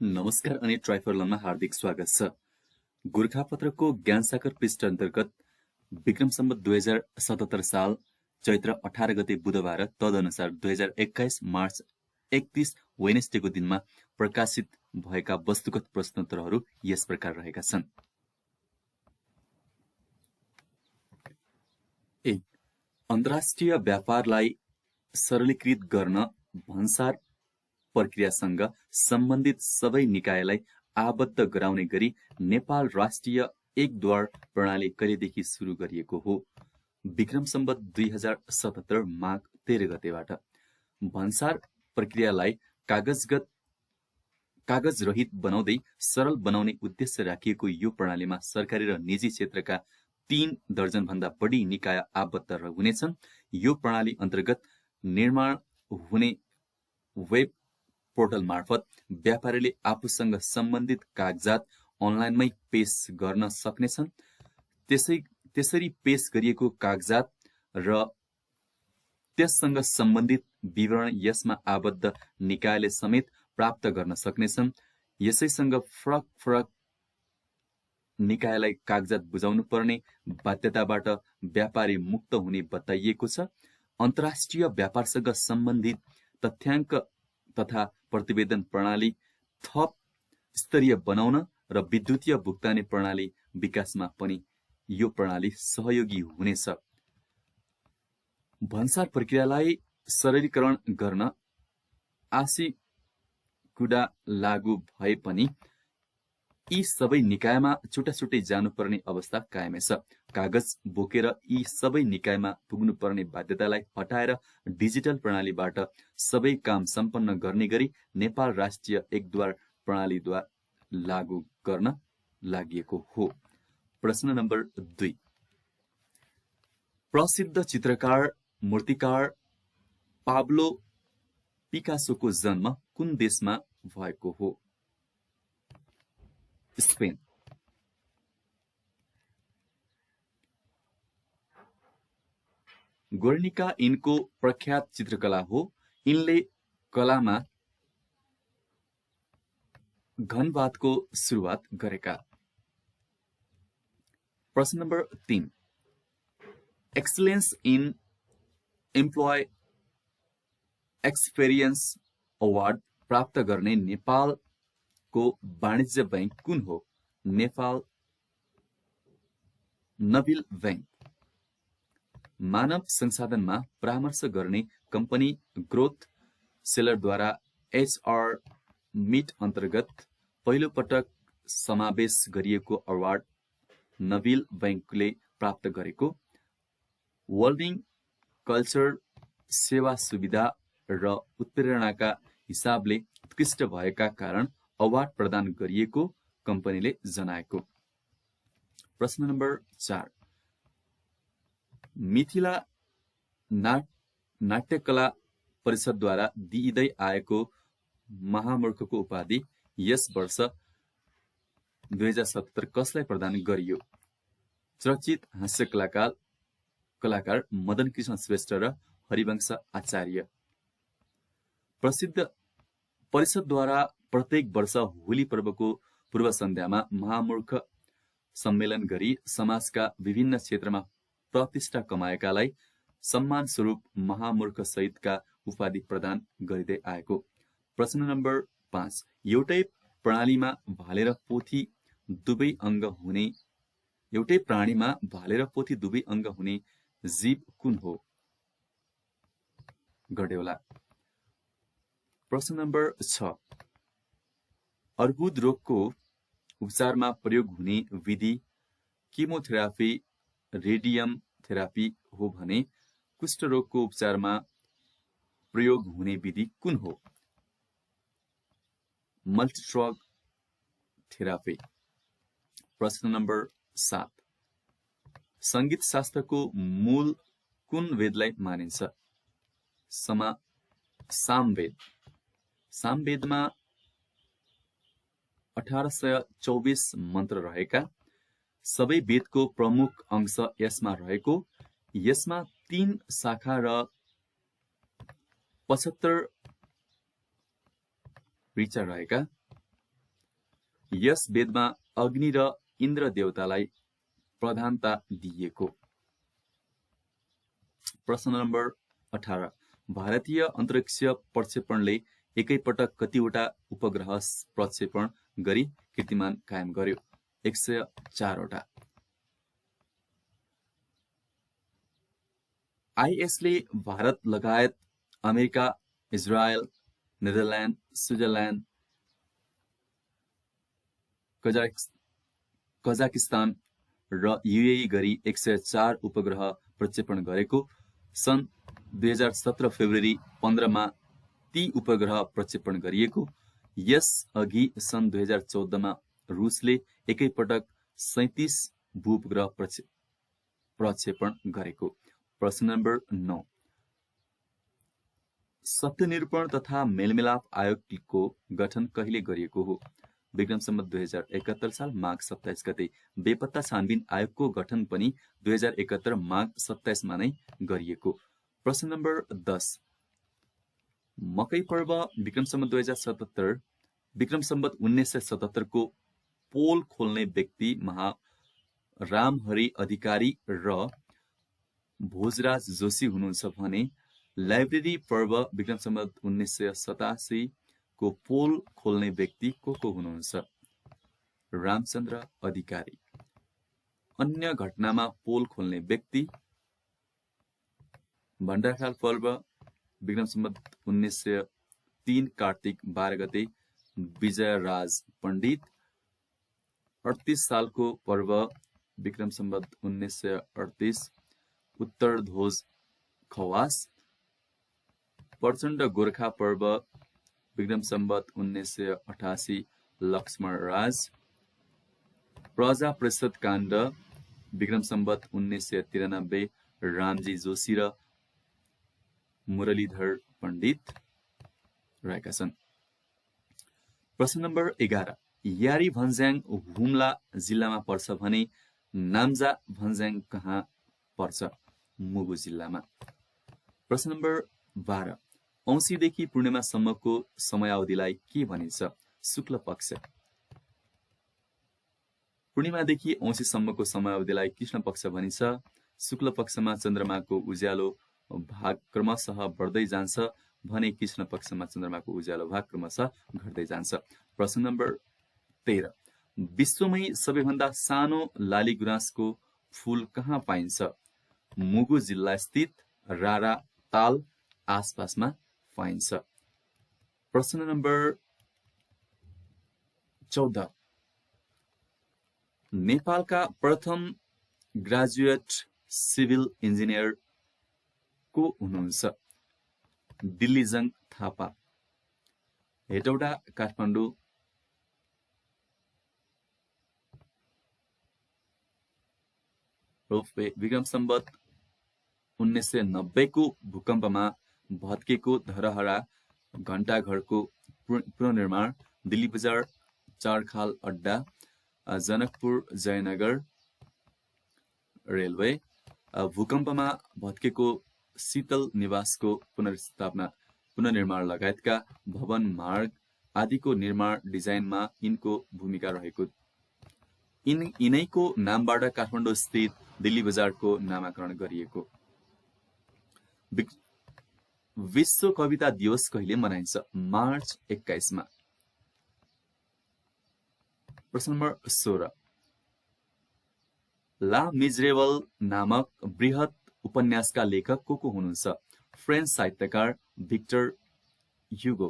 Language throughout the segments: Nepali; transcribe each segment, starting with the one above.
नमस्कार अनि ट्राइफर्लमा हार्दिक स्वागत छ। गोरखापत्रको ज्ञानसागर पृष्ठ अन्तर्गत विक्रम सम्वत 2077 साल चैत्र 18 गते बुधबार तदनुसार 2021 मार्च 31 वेनेसडेको दिनमा प्रकाशित भएका वस्तुगत प्रश्नोत्तरहरू यस प्रकार रहेका छन्। 1. अन्तर्राष्ट्रिय व्यापारलाई सरलीकृत गर्न भन्सार प्रक्रियासँग सम्बन्धित सबै निकायलाई आबद्ध गराउने गरी नेपाल राष्ट्रिय एकद्वार प्रणाली कहिलेदेखि सुरु गरिएको हो? विक्रम सम्वत 2077 माघ 13 गतेबाट। भन्सार प्रक्रियालाई कागज रहित बनाउँदै सरल बनाउने उद्देश्य राखिएको यो प्रणालीमा सरकारी र निजी क्षेत्रका 3 दर्जनभन्दा बढी निकाय आबद्ध हुनेछन्। यो प्रणाली अन्तर्गत निर्माण हुने वेब पोर्टल मार्फत व्यापारीले आफूसँग सम्बन्धित कागजात अनलाइनमै पेश गर्न सक्नेछन्। त्यसरी पेश गरिएको कागजात र त्यससँग सम्बन्धित विवरण यसमा आबद्ध निकायले समेत प्राप्त गर्न सक्नेछन्। यसैसँग फरक निकायलाई कागजात बुझाउनु पर्ने बाध्यताबाट व्यापारी मुक्त हुने बताइएको छ। अन्तर्राष्ट्रिय व्यापारसँग सम्बन्धित तथ्याङ्क तथा प्रतिवेदन प्रणाली थप स्तरीय बनाउन र विद्युतीय भुक्तानी प्रणाली विकासमा पनि यो प्रणाली सहयोगी हुनेछ। भन्सार प्रक्रियालाई सरलीकरण गर्न आशी कुरा लागू भए पनि यी सबै निकायमा छुट्टै जानुपर्ने अवस्था कायमै छ। कागज बोकेर यी सबै निकायमा पुग्नुपर्ने बाध्यतालाई हटाएर डिजिटल प्रणालीबाट सबै काम सम्पन्न गर्ने गरी नेपाल राष्ट्रिय एकद्वार प्रणालीद्वारा लागू गर्न लागि हो। प्रश्न नम्बर 2। प्रसिद्ध चित्रकार मूर्तिकार पाब्लो पिकासोको जन्म कुन देशमा भएको हो? स्पेन। गुर्निका यिनको प्रख्यात चित्रकला हो। यिनले कलामा घनवादको सुरुवात गरेका। प्रश्न number 3। Excellence in employee experience award प्राप्त गर्ने नेपालको वाणिज्य बैंक कुन हो? नेपाल नबिल बैंक। मानव संसाधनमा परामर्श गर्ने कम्पनी ग्रोथ सेलरद्वारा HR मिट अन्तर्गत पहिलो पटक समावेश गरिएको अवार्ड नबिल बैंकले प्राप्त गरेको। वर्ल्डिङ कल्चर सेवा सुविधा र उत्प्रेरणाका हिसाबले उत्कृष्ट भएका कारण अवार्ड प्रदान गरिएको कम्पनीले जनाएको। प्रश्न नम्बर 4। मिथिला नाट्यकला परिषदद्वारा दिइँदै आएको महामूर्खको उपाधि यस वर्ष 2077 कसलाई प्रदान गरियो? चर्चित हास्य कलाकार मदन कृष्ण श्रेष्ठ र हरिवंश आचार्य। प्रसिद्ध परिषदद्वारा प्रत्येक वर्ष होली पर्वको पूर्व सन्ध्यामा महामूर्ख सम्मेलन गरी समाजका विभिन्न क्षेत्रमा प्रतिष्ठा कमाएकालाई सम्मान स्वरूप महामूर्ख सहितका उपाधि प्रदान गरिँदै आएको। प्रश्न नम्बर 5। एउटै प्राणीमा भाले र पोथी दुवै अङ्ग हुने जीव कुन हो? गडेउला। प्रश्न नम्बर 6। अर्बुद रोगको उपचारमा प्रयोग हुने विधि किमोथेरापी रेडियम थेरापी हो भने कुष्ठरोगको उपचारमा प्रयोग हुने विधि कुन हो? मल्टिड्रग थेरापी। प्रश्न नम्बर 7। संगीत शास्त्रको मूल कुन वेदलाई मानिन्छ? सामवेद। सामवेदमा 1824 मन्त्र रहेका। सबै वेदको प्रमुख अंश यसमा रहेको। यसमा 3 शाखा र 75 ऋचा रहेका। यस वेदमा अग्नि र इन्द्र देवतालाई प्रधानता दिइएको। प्रश्न नम्बर 18 भारतीय अन्तरिक्ष प्रक्षेपणले एकैपटक कतिवटा उपग्रह प्रक्षेपण गरी कीर्तिमान कायम गर्यो? 104 वटा। आईएसले भारत लगायत America, Israel, Netherlands, Switzerland, Kazakhstan र युएई गरी 104 उपग्रह प्रक्षेपण गरेको। सन् 2017 फेब्रुअरी 15 मा ती उपग्रह प्रक्षेपण गरिएको। यस अघि सन् 2014 मा रुसले एकैपटक 37 भूउपग्रह प्रक्षेपण गरेको। प्रश्न नम्बर 9 सत्यनिरूपण तथा मेलमिलाप आयोगको गठन कहिले गरिएको हो? विक्रम सम्वत 2071 साल माघ 27 गते। बेपत्ता छानबिन आयोगको गठन पनि 2071 माघ 27 मा नै गरिएको। प्रश्न नम्बर 10 मकै पर्व विक्रम सम्वत 2077 विक्रम सम्वत 1977 को पोल खोल्ने व्यक्ति महारामहरि अधिकारी र भोजराज जोशी हुनुहुन्छ भने लाइब्रेरी पर्व विक्रम सम्वत 1987 को पोल खोल्ने व्यक्ति को हुनुहुन्छ? रामचन्द्र अधिकारी। अन्य घटनामा पोल खोल्ने व्यक्ति भण्डारखाल पर्व विक्रम सम्वत 1903 कार्तिक 12 गते विजयराज पण्डित। 38 सालको पर्व विक्रम सम्वत 1938 उत्तरध्वज खवास। प्रचण्ड गोर्खा पर्व विक्रम सम्वत 1988 लक्ष्मण राज। प्रजा परिषद काण्ड विक्रम सम्वत 1993 रामजी जोशी र मुरलीधर पण्डित रहेका छन्। प्रश्न नम्बर 11 यारी भन्ज्याङ हुम्ला जिल्लामा पर्छ भने नाम्जा भन्ज्याङ कहाँ पर्छ? मुगु जिल्लामा। प्रश्न नम्बर 12 औँसीदेखि पूर्णिमासम्मको समयावधिलाई के भनिन्छ? शुक्ल पक्ष। पूर्णिमादेखि औँसीसम्मको समयावधिलाई कृष्ण पक्ष भनिन्छ। शुक्ल पक्षमा चन्द्रमाको उज्यालो भाग क्रमशः बढ्दै जान्छ भने कृष्ण पक्षमा चन्द्रमाको उज्यालो भाग क्रमशः घट्दै जान्छ। प्रश्न नम्बर 13 विश्वमै सबैभन्दा सानो लाली गुराँसको फूल कहाँ पाइन्छ? मुगु जिल्ला स्थित रारा ताल आसपासमा पाइन्छ। प्रश्न नम्बर 14 नेपालका प्रथम ग्रेजुएट सिभिल इन्जिनियर को हुनुहुन्छ? दिल्लीजङ थापा। हेटौडा काठमाडौँ। विक्रम सम्वत 1990 को भूकम्पमा भत्केको धरहरा घण्टाघरको पुनर्निर्माण। दिल्ली बजार चारखाल अड्डा, जनकपुर जयनगर रेलवे। भूकम्पमा भत्केको शीतल निवासको पुनर्निर्माण लगायतका भवन मार्ग आदिको निर्माण डिजाइनमा यिनको भूमिका रहेको। यिनैको नामबाट काठमाडौँ स्थित दिल्ली बजारको नामाकरण गरिएको। विश्व कविता दिवस कहिले मनाइन्छ? मार्च 21 मा। प्रश्न नम्बर 16 ला मिजरेबल नामक बृहत उपन्यासका लेखक को हुनुहुन्छ? फ्रेन्च साहित्यकार भिक्टर ह्युगो।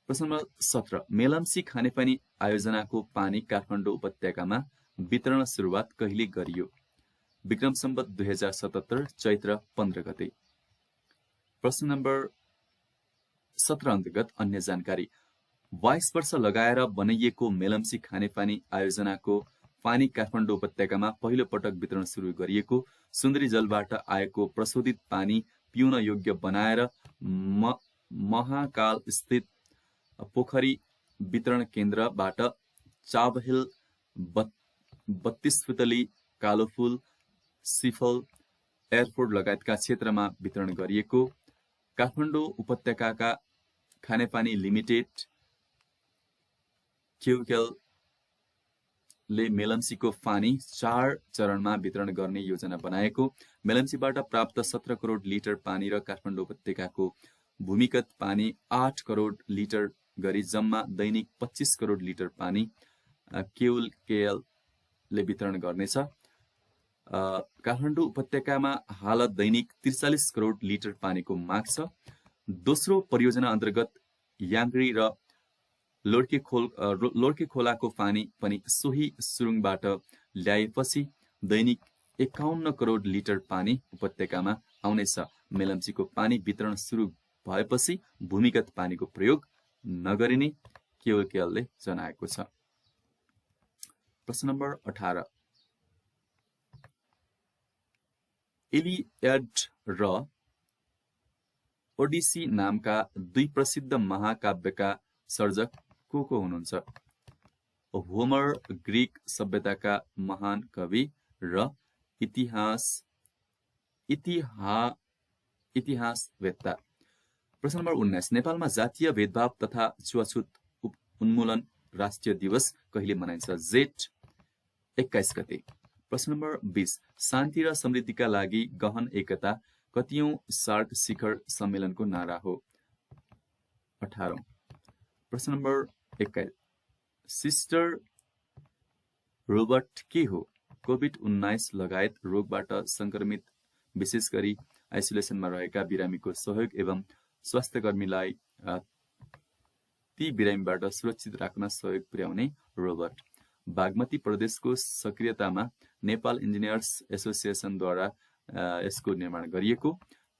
प्रश्न नम्बर 17 मेलम्ची खानेपानी आयोजनाको पानी काठमाडौँ उपत्यकामा वितरण सुरुवात कहिले गरियो? विक्रम सम्वत 2077 चैत्र 15 गते। प्रश्न नम्बर 17 अन्तर्गत अन्य जानकारी 22 वर्ष लगाएर बनाइएको मेलम्ची खानेपानी आयोजनाको पानी काठमाडौँ उपत्यकामा पहिलो पटक वितरण सुरु गरिएको। सुन्दरी जलबाट आएको प्रशोधित पानी पिउन योग्य बनाएर महाकाल स्थित पोखरी वितरण केन्द्रबाट चाबहिल 32 फुतली कालोफुल सिफल एयरपोर्ट लगायतका क्षेत्रमा वितरण गरिएको। काठमाडौँ उपत्यकाका खानेपानी लिमिटेड क्युकेलले मेलम्सीको पानी 4 चरणमा वितरण गर्ने योजना बनाएको, मेलम्सीबाट प्राप्त 17 करोड लिटर पानी र काठमाडौँ उपत्यकाको भूमिगत पानी 8 करोड लिटर गरी जम्मा दैनिक 25 करोड लिटर पानी क्युकेएलले वितरण गर्नेछ। काठमाडौँ उपत्यकामा हाल दैनिक 43 करोड लिटर पानीको माग छ। दोस्रो परियोजना अन्तर्गत याङ्ग्री र लोड्के खोलाको पानी पनि सोही सुरुङबाट ल्याएपछि दैनिक 51 करोड लिटर पानी उपत्यकामा आउनेछ। मेलम्सीको पानी वितरण सुरु भएपछि भूमिगत पानीको प्रयोग नगरिने क्युकेएलले जनाएको छ। प्रश्न नम्बर 18, इलियड र ओडिसी नामका दुई प्रसिद्ध महाकाव्यका सर्जक को हुनुहुन्छ? होमर ग्रीक सभ्यताका महान कवि र इतिहासवेत्ता। प्रश्न नम्बर 19, नेपालमा जातीय भेदभाव तथा छुवाछुत उन्मूलन राष्ट्रिय दिवस कहिले मनाइन्छ? जेठ 21 गते। प्रश्न नम्बर 20, शान्ति र समृद्धिका लागि गहन एकता कतियौं सार्क शिखर सम्मेलनको नारा हो? 18। प्रश्न नम्बर 21, सिस्टर रोबर्ट के हो? कोभिड-19 लगायत रोगबाट संक्रमित विशेष गरी आइसोलेसनमा रहेका बिरामीको सहयोग एवं स्वास्थ्यकर्मीलाई ती बिरामीबाट सुरक्षित राख्न सहयोग पुर्याउने रोबोट। बागमती प्रदेशको सक्रियतामा नेपाल इन्जिनियर्स एसोसिएसनद्वारा यसको निर्माण गरिएको।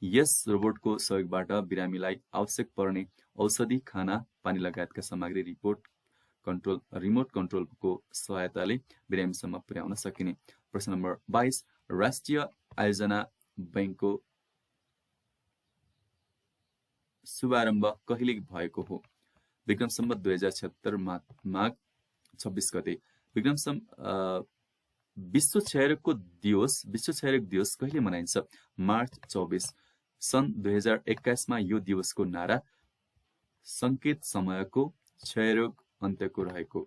यस रोबोटको सहयोगबाट बिरामीलाई आवश्यक पर्ने औषधि, खाना, पानी लगायतका सामग्री रिमोट कन्ट्रोलको सहायताले बिरामीसम्म पुर्याउन सकिने। प्रश्न नम्बर 22, राष्ट्रिय आयोजना बैंकको शुभारम्भ कहिले भएको हो? विक्रम सम्वत 2076 माघ 26 गते। विश्व क्षयरोग दिवस कहिले मनाइन्छ? मार्च 24। सन् 2021 मा यो दिवसको नारा संकेत समयको क्षयरोग अन्त्यको रहेको।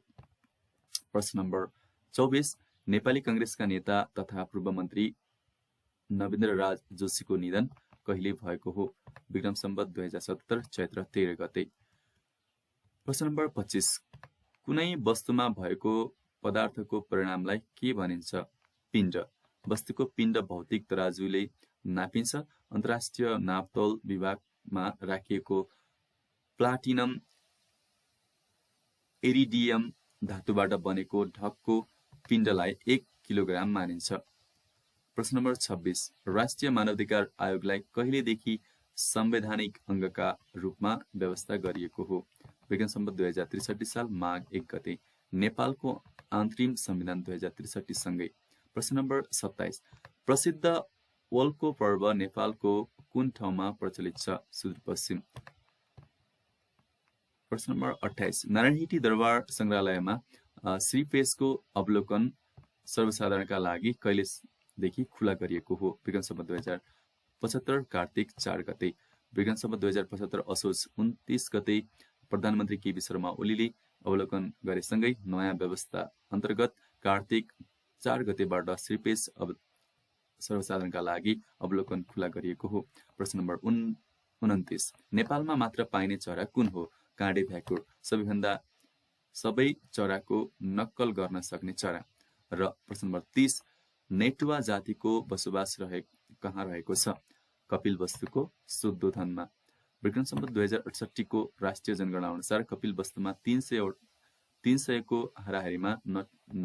प्रश्न नम्बर 24, नेपाली कांग्रेसका नेता तथा पूर्व मन्त्री नवीन्द्र राज जोशीको निधन कहिले भएको हो? विक्रम सम्वत 2077 चैत्र 13 गते। प्रश्न नम्बर 25, कुनै वस्तुमा भएको पदार्थको परिणामलाई के भनिन्छ? पिण्ड। वस्तुको पिण्ड भौतिक तराजुले नापिन्छ। अन्तर्राष्ट्रिय नापतोल विभागमा राखिएको प्लाटिनम इरिडियम धातुबाट बनेको ढकको पिण्डलाई 1 किलोग्राम मानिन्छ। प्रश्न नम्बर 26, राष्ट्रिय मानवाधिकार आयोगलाई कहिलेदेखि संवैधानिक अंगका रूपमा व्यवस्था गरिएको हो? विक्रम सम्वत 2063 साल माघ 1 गते। नेपालको अन्तरिम संविधान 2063 सँगै। प्रश्न नम्बर 27, प्रसिद्ध वल्को पर्व नेपालको कुन ठाउँमा प्रचलित छ? सुदूरपश्चिम। प्रश्न नम्बर 28, नारायणहिटी दरबार संग्रहालयमा श्रीपेशको अवलोकन सर्वसाधारणका लागि कहिलेदेखि खुला गरिएको हो? विक्रम सम्वत 2075 कार्तिक 4 गते। विक्रम सम्वत 2075 असोज 29 गते प्रधानमन्त्री केपी शर्मा ओलीले अवलोकन गरेसँगै नयाँ व्यवस्था अन्तर्गत कार्तिक 4 गतेबाट श्रीपेश सर्वसाधारणका लागि अवलोकन खुला गरिएको हो। प्रश्न नम्बर 29, नेपालमा मात्र पाइने चरा कुन हो? काँडे भ्याकुर। सबै चराको नक्कल गर्न सक्ने चरा। र प्रश्न नम्बर 30, नेटुवा जातिको बसोबास कहाँ रहेको छ? कपिलवस्तुको शुद्धोधनमा। विक्रम सम्वत 2068 को राष्ट्रिय जनगणना अनुसार कपिलवस्तुमा 300 को हाराहारीमा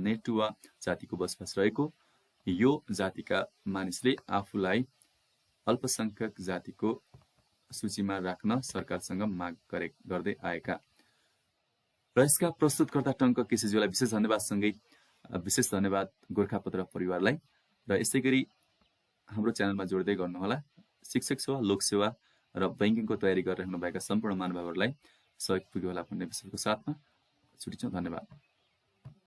नेटुवा जातिको बसोबास रहेको। यो जातिका मानिसले आफूलाई अल्पसंख्यक जातिको सूचीमा राख्न सरकारसँग माग गर्दै आएका। र यसका प्रस्तुतकर्ता टंक केसीज्यूलाई विशेष धन्यवादसँगै विशेष धन्यवाद गोरखापत्र परिवारलाई। र यसै गरी हाम्रो च्यानलमा जोड्दै गर्नुहोला। शिक्षक सेवा, लोक सेवा र बैंकिङको तयारी गरिरहनु भएका सम्पूर्ण महानुभावहरूलाई सहयोग पुग्यो होला भन्ने विश्वासको साथमा छुट्टिन्छौँ। धन्यवाद।